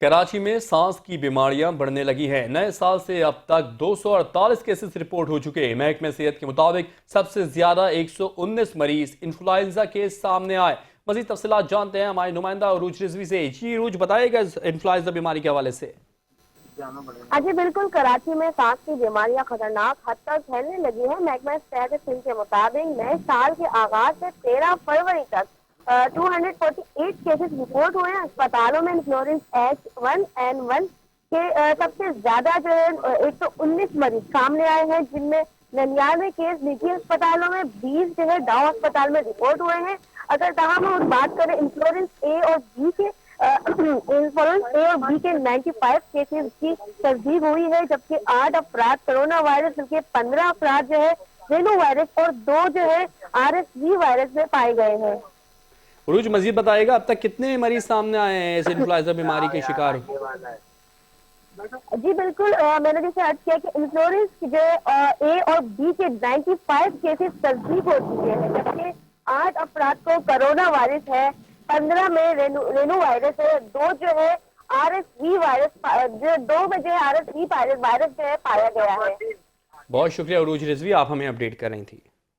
कराची में सांस की बीमारियां बढ़ने लगी हैं। नए साल से अब तक 248 केसेस रिपोर्ट हो चुके हैं। महकमे सेहत के मुताबिक सबसे ज्यादा 119 मरीज इन्फ्लुएंजा के सामने आए। मजीद तफसीलात जानते हैं हमारे नुमाइंदा अरूज रिजवी से। जी अरूज, बताइएगा इन्फ्लुएंजा बीमारी के हवाले से। जी बिल्कुल, कराची में सांस की बीमारियां खतरनाक हद तक फैलने लगी है। महकमा सेहत सिंध के मुताबिक नए साल के आगाज से 13 फरवरी तक 248 केसेस रिपोर्ट हुए हैं। अस्पतालों में इन्फ्लुएंजा H1N1 के सबसे ज्यादा जो है 119 मरीज सामने आए हैं, जिनमें 99 केस निजी अस्पतालों में, 20 जो है डाउ अस्पताल में रिपोर्ट हुए हैं। अगर तमाम हम बात करें इन्फ्लुएंजा ए और बी के इन्फ्लुएंजा ए और बी के 95 केसेस की तस्दीक हुई है, जबकि 8 अफराद कोरोना वायरस, जबकि 15 अफराद जो है रेनो वायरस और 2 जो है RSV वायरस में पाए गए हैं। अरूज, मजीद बताइएगा अब तक कितने मरीज सामने आए हैं इस इन्फ्लुएंजा बीमारी के शिकार? जी बिल्कुल, मैंने जैसे अर्ज किया कि इन्फ्लुएंजा जो ए और बी के 95 केसेस तस्दीक हो चुके हैं, जबकि 8 अफराद को कोरोना वायरस है, 15 में रेनो वायरस है, 2 जो है RSV वायरस, 2 में जो है RSV वायरस जो है पाया गया है। बहुत शुक्रिया अरूज रिजवी, आप हमें अपडेट कर रही थी।